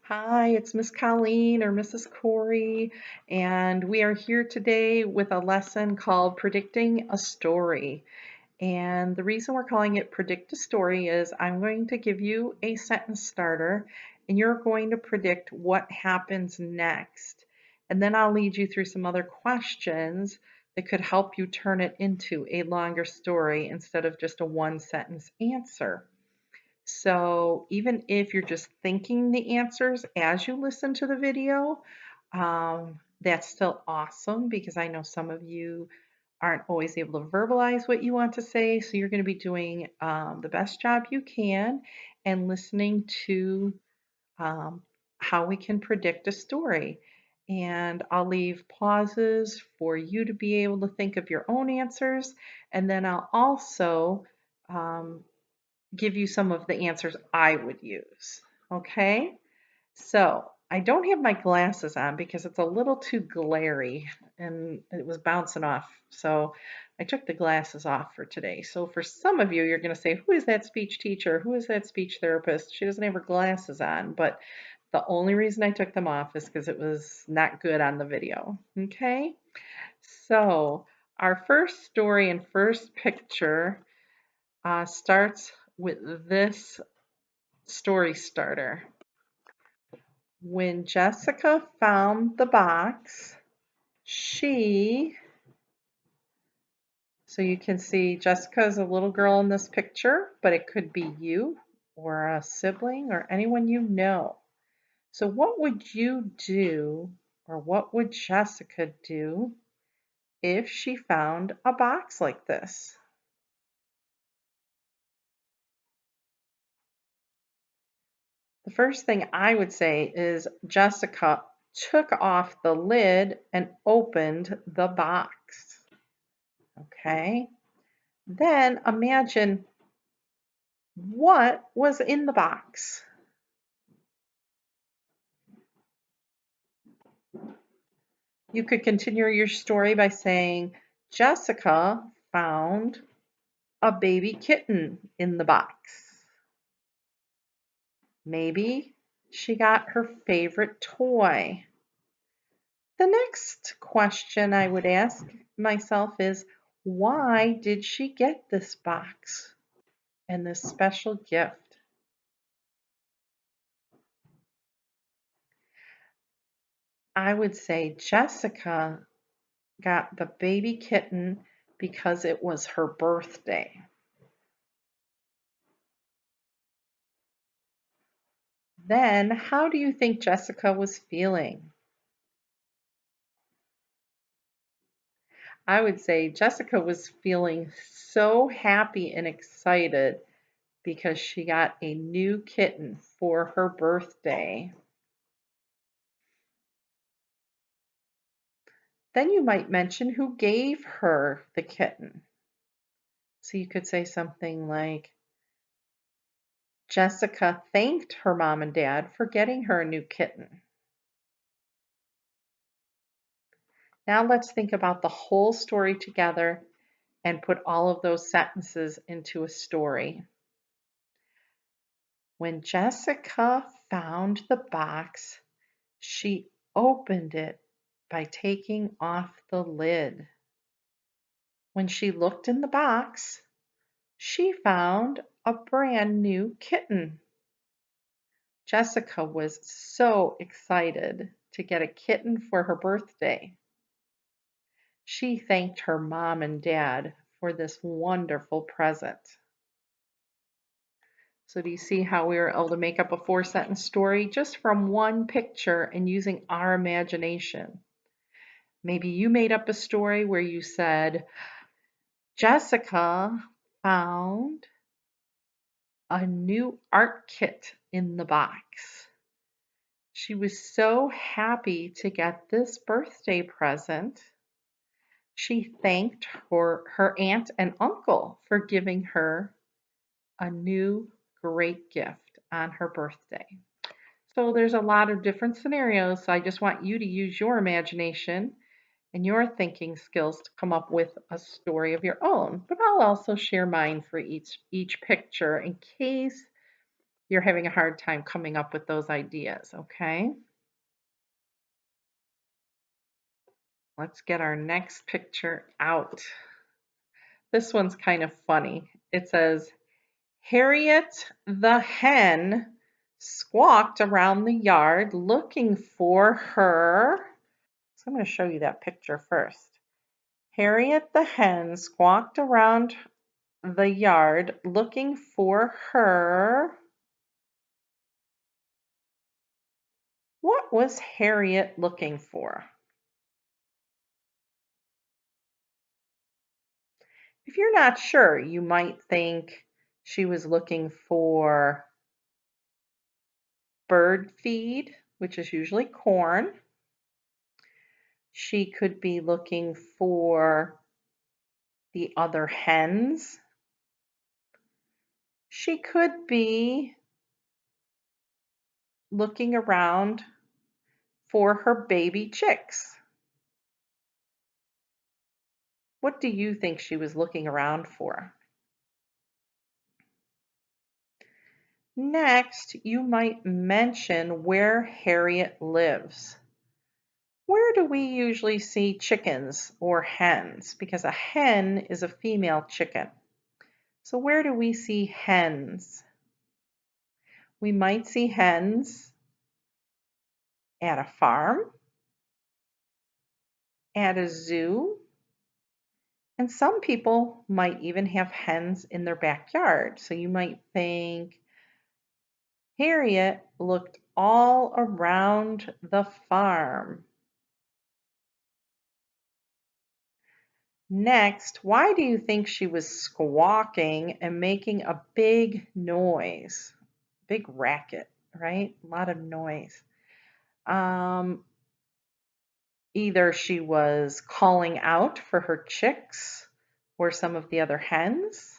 Hi, it's Miss Colleen or Mrs. Corey, and we are here today with a lesson called Predicting a Story. And the reason we're calling it Predict a Story is I'm going to give you a sentence starter, and you're going to predict what happens next. And then I'll lead you through some other questions that could help you turn it into a longer story instead of just a one sentence answer. So even if you're just thinking the answers as you listen to the video, that's still awesome because I know some of you aren't always able to verbalize what you want to say. So you're going to be doing the best job you can and listening to um, how we can predict a story. And I'll leave pauses for you to be able to think of your own answers. And then I'll also um, give you some of the answers I would use. Okay, so I don't have my glasses on because it's a little too glary and it was bouncing off. So I took the glasses off for today. So for some of you, you're going to say, who is that speech teacher? Who is that speech therapist? She doesn't have her glasses on. But the only reason I took them off is because it was not good on the video. Okay, so our first story and first picture starts with this story starter. When Jessica found the box, so you can see Jessica is a little girl in this picture, but it could be you or a sibling or anyone you know. So what would you do, or what would Jessica do if she found a box like this? The first thing I would say is Jessica took off the lid and opened the box. Okay. Then imagine what was in the box. You could continue your story by saying, Jessica found a baby kitten in the box. Maybe she got her favorite toy. The next question I would ask myself is, why did she get this box and this special gift? I would say Jessica got the baby kitten because it was her birthday. Then, how do you think Jessica was feeling? I would say Jessica was feeling so happy and excited because she got a new kitten for her birthday. Then you might mention who gave her the kitten. So you could say something like, Jessica thanked her mom and dad for getting her a new kitten. Now let's think about the whole story together and put all of those sentences into a story. When Jessica found the box, she opened it by taking off the lid. When she looked in the box, she found a brand new kitten. Jessica was so excited to get a kitten for her birthday. She thanked her mom and dad for this wonderful present. So do you see how we were able to make up a four-sentence story just from one picture and using our imagination? Maybe you made up a story where you said, Jessica found a new art kit in the box. She was so happy to get this birthday present. She thanked her aunt and uncle for giving her a new great gift on her birthday. So there's a lot of different scenarios. So I just want you to use your imagination and your thinking skills to come up with a story of your own. But I'll also share mine for each picture in case you're having a hard time coming up with those ideas, okay? Let's get our next picture out. This one's kind of funny. It says, Harriet the hen squawked around the yard looking for her. So I'm going to show you that picture first. Harriet the hen squawked around the yard looking for her. What was Harriet looking for? If you're not sure, you might think she was looking for bird feed, which is usually corn. She could be looking for the other hens. She could be looking around for her baby chicks. What do you think she was looking around for? Next, you might mention where Harriet lives. Where do we usually see chickens or hens? Because a hen is a female chicken. So where do we see hens? We might see hens at a farm, at a zoo, and some people might even have hens in their backyard. So you might think Harriet looked all around the farm. Next, why do you think she was squawking and making a big noise? Big racket, right? A lot of noise. Either she was calling out for her chicks or some of the other hens,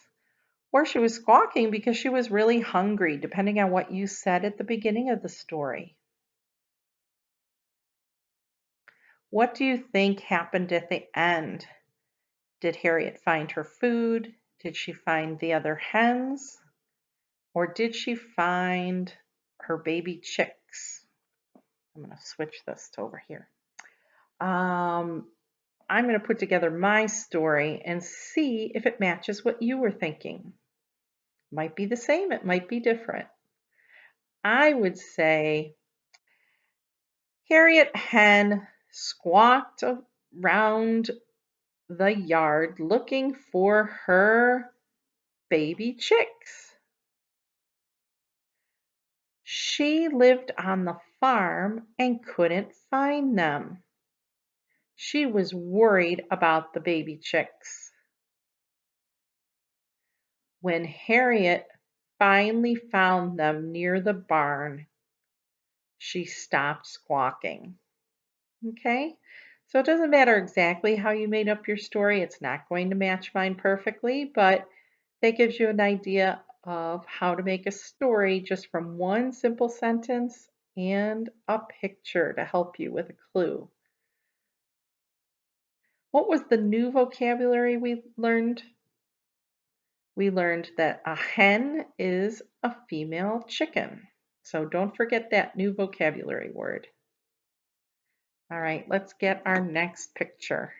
or she was squawking because she was really hungry, depending on what you said at the beginning of the story. What do you think happened at the end? Did Harriet find her food? Did she find the other hens? Or did she find her baby chicks? I'm going to switch this to over here. I'm going to put together my story and see if it matches what you were thinking. Might be the same, it might be different. I would say Harriet Hen squawked around the yard looking for her baby chicks. She lived on the farm and couldn't find them. She was worried about the baby chicks. When Harriet finally found them near the barn, she stopped squawking. Okay? So it doesn't matter exactly how you made up your story. It's not going to match mine perfectly, but that gives you an idea of how to make a story just from one simple sentence and a picture to help you with a clue. What was the new vocabulary we learned? We learned that a hen is a female chicken. So don't forget that new vocabulary word. All right, let's get our next picture.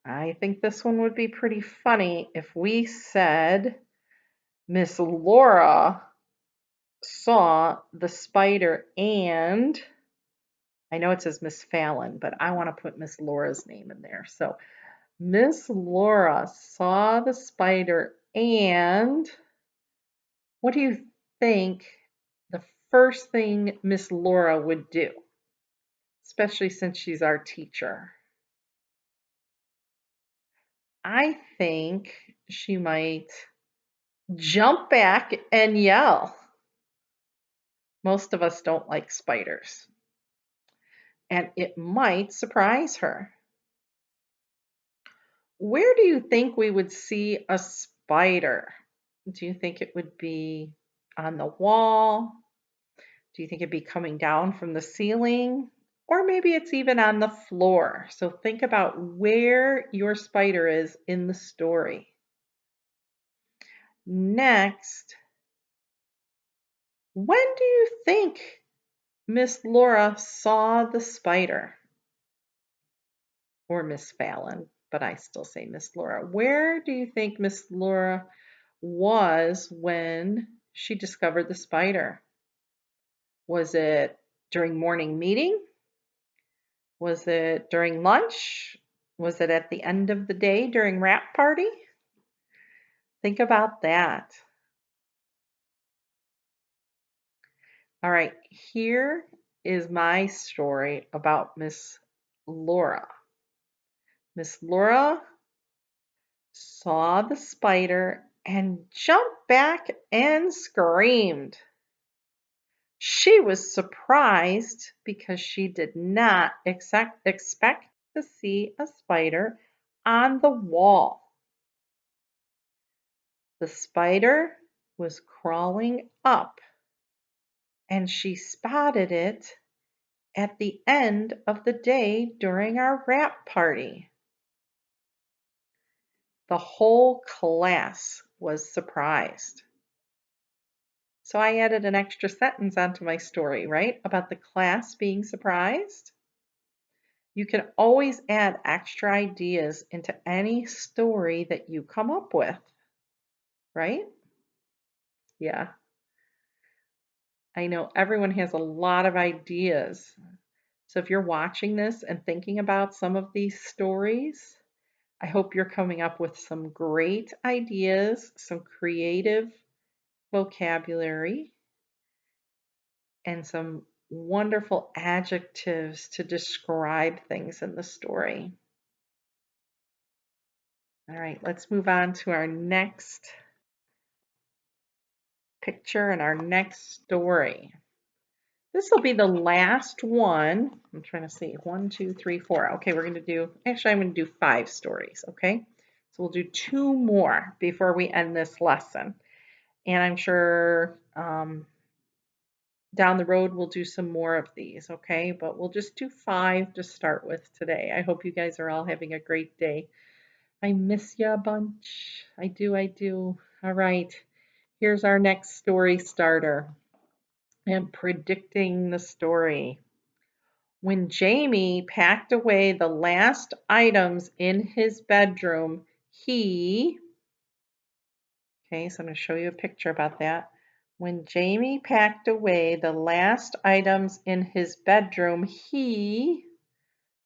I think this one would be pretty funny if we said Miss Laura saw the spider and I know it says Miss Fallon, but I want to put Miss Laura's name in there. So Miss Laura saw the spider and what do you think the first thing Miss Laura would do? Especially since she's our teacher. I think she might jump back and yell. Most of us don't like spiders. And it might surprise her. Where do you think we would see a spider? Do you think it would be on the wall? Do you think it'd be coming down from the ceiling? Or maybe it's even on the floor. So think about where your spider is in the story. Next, when do you think Miss Laura saw the spider? Or Miss Fallon, but I still say Miss Laura. Where do you think Miss Laura was when she discovered the spider? Was it during morning meeting? Was it during lunch? Was it at the end of the day during wrap party? Think about that. All right, here is my story about Miss Laura. Miss Laura saw the spider and jumped back and screamed. She was surprised because she did not expect to see a spider on the wall. The spider was crawling up, and she spotted it at the end of the day during our wrap party. The whole class was surprised. So I added an extra sentence onto my story, right? About the class being surprised. You can always add extra ideas into any story that you come up with, right? Yeah. I know everyone has a lot of ideas. So if you're watching this and thinking about some of these stories, I hope you're coming up with some great ideas, some creative vocabulary, and some wonderful adjectives to describe things in the story. All right, let's move on to our next picture and our next story. This will be the last one. I'm trying to see. 1, 2, 3, 4. Okay, we're going to do, actually, I'm going to do 5 stories, okay? So we'll do 2 more before we end this lesson. And I'm sure down the road we'll do some more of these, okay? But we'll just do 5 to start with today. I hope you guys are all having a great day. I miss you a bunch. I do, I do. All right, here's our next story starter. And predicting the story. When Jamie packed away the last items in his bedroom, okay, so I'm going to show you a picture about that. When Jamie packed away the last items in his bedroom,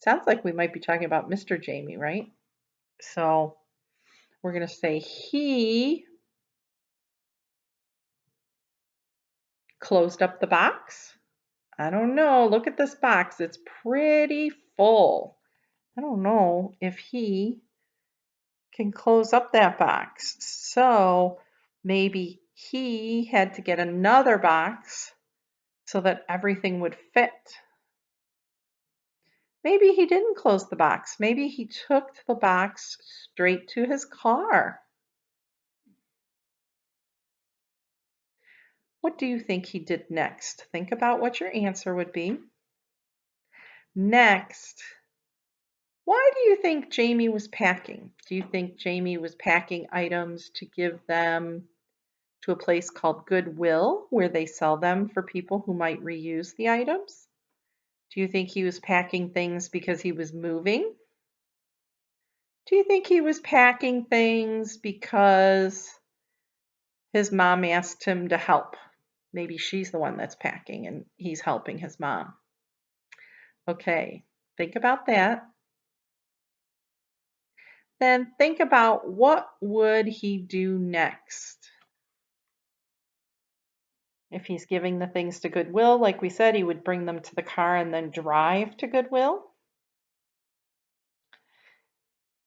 sounds like we might be talking about Mr. Jamie, right? So we're going to say he closed up the box. I don't know. Look at this box. It's pretty full. I don't know if he can close up that box. So maybe he had to get another box so that everything would fit. Maybe he didn't close the box. Maybe he took the box straight to his car. What do you think he did next? Think about what your answer would be. Next, why do you think Jamie was packing? Do you think Jamie was packing items to give them to a place called Goodwill, where they sell them for people who might reuse the items? Do you think he was packing things because he was moving? Do you think he was packing things because his mom asked him to help? Maybe she's the one that's packing and he's helping his mom. Okay, think about that. Then think about what would he do next? If he's giving the things to Goodwill, like we said, he would bring them to the car and then drive to Goodwill.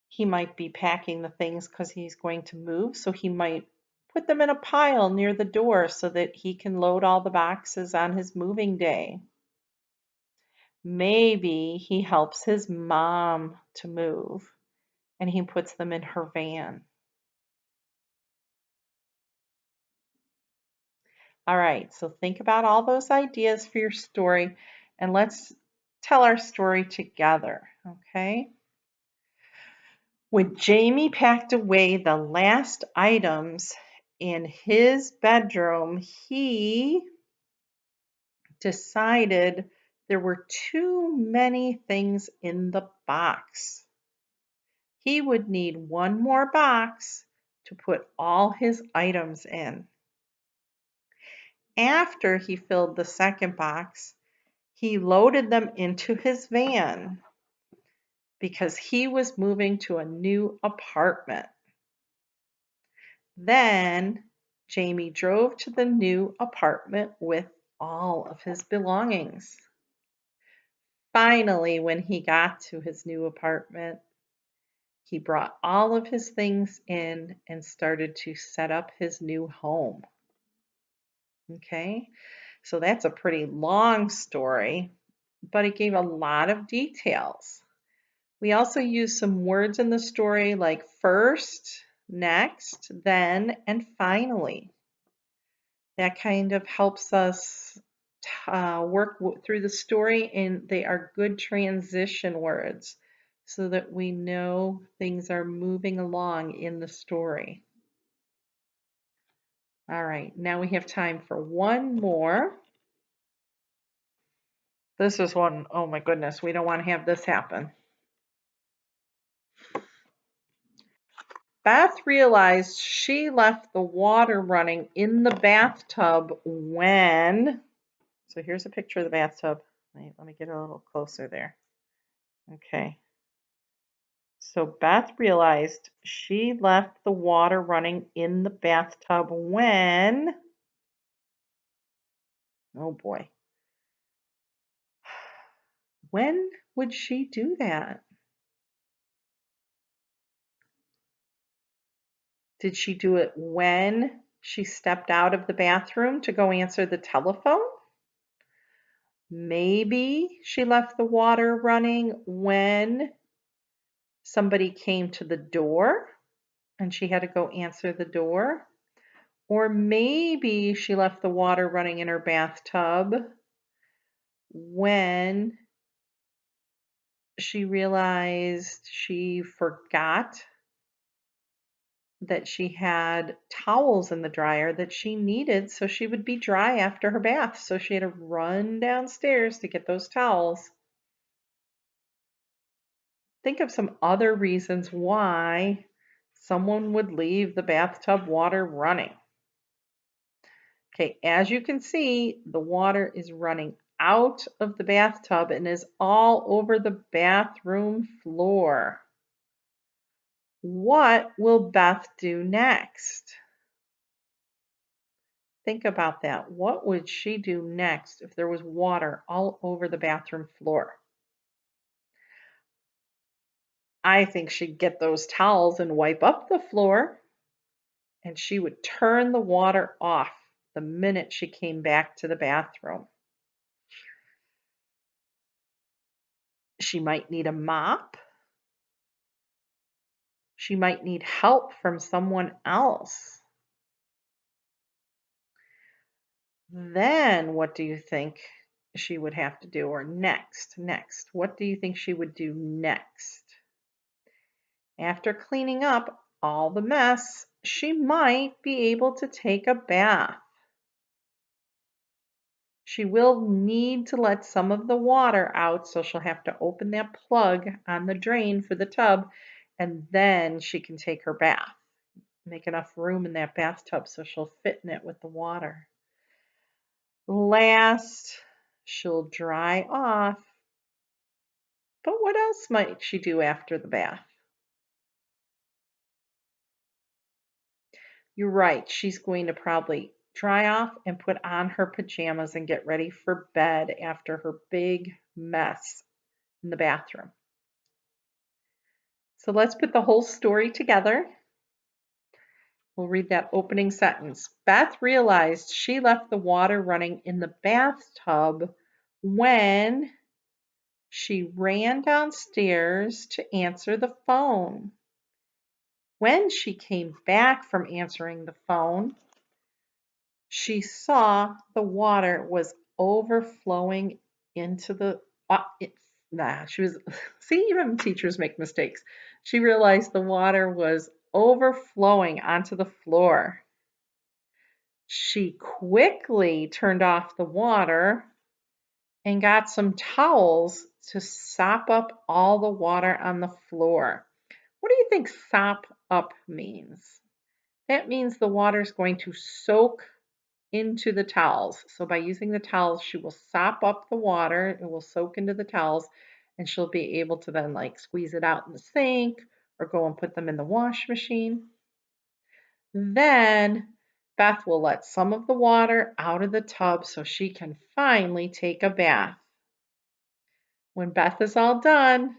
He might be packing the things because he's going to move, so he might put them in a pile near the door so that he can load all the boxes on his moving day. Maybe he helps his mom to move and he puts them in her van. All right, so think about all those ideas for your story and let's tell our story together, okay? When Jamie packed away the last items in his bedroom, he decided there were too many things in the box. He would need one more box to put all his items in. After he filled the second box, he loaded them into his van because he was moving to a new apartment. Then Jamie drove to the new apartment with all of his belongings. Finally, when he got to his new apartment, he brought all of his things in and started to set up his new home. Okay, so that's a pretty long story, but it gave a lot of details. We also used some words in the story like first, next, then, and finally. That kind of helps us work through the story, and they are good transition words so that we know things are moving along in the story. All right, now we have time for one more. This is one, oh my goodness, we don't want to have this happen. Beth realized she left the water running in the bathtub when, so here's a picture of the bathtub. Let me get a little closer there. Okay. So Beth realized she left the water running in the bathtub when, oh boy, when would she do that? Did she do it when she stepped out of the bathroom to go answer the telephone? Maybe she left the water running when somebody came to the door and she had to go answer the door. Or maybe she left the water running in her bathtub when she realized she forgot that she had towels in the dryer that she needed so she would be dry after her bath. So she had to run downstairs to get those towels. Think of some other reasons why someone would leave the bathtub water running. Okay, as you can see, the water is running out of the bathtub and is all over the bathroom floor. What will Beth do next? Think about that. What would she do next if there was water all over the bathroom floor? I think she'd get those towels and wipe up the floor, and she would turn the water off the minute she came back to the bathroom. She might need a mop. She might need help from someone else. Then what do you think she would have to do? Or next, what do you think she would do next? After cleaning up all the mess, she might be able to take a bath. She will need to let some of the water out, so she'll have to open that plug on the drain for the tub, and then she can take her bath. Make enough room in that bathtub so she'll fit in it with the water. Last, she'll dry off. But what else might she do after the bath? You're right, she's going to probably dry off and put on her pajamas and get ready for bed after her big mess in the bathroom. So let's put the whole story together. We'll read that opening sentence. Beth realized she left the water running in the bathtub when she ran downstairs to answer the phone. When she came back from answering the phone, she saw the water was overflowing into the she was see, even teachers make mistakes. She realized the water was overflowing onto the floor. She quickly turned off the water and got some towels to sop up all the water on the floor. What do you think sop up means? That means the water is going to soak into the towels. So by using the towels, she will sop up the water, it will soak into the towels, and she'll be able to then like squeeze it out in the sink or go and put them in the wash machine. Then Beth will let some of the water out of the tub so she can finally take a bath. When Beth is all done,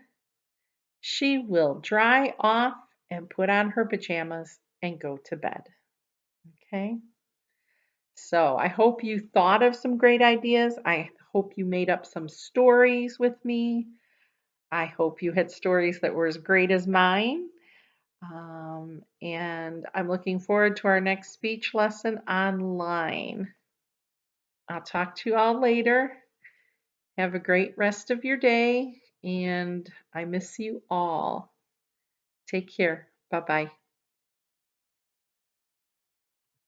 she will dry off and put on her pajamas and go to bed. Okay? So I hope you thought of some great ideas. I hope you made up some stories with me. I hope you had stories that were as great as mine. And I'm looking forward to our next speech lesson online. I'll talk to you all later. Have a great rest of your day, and I miss you all. Take care. Bye bye.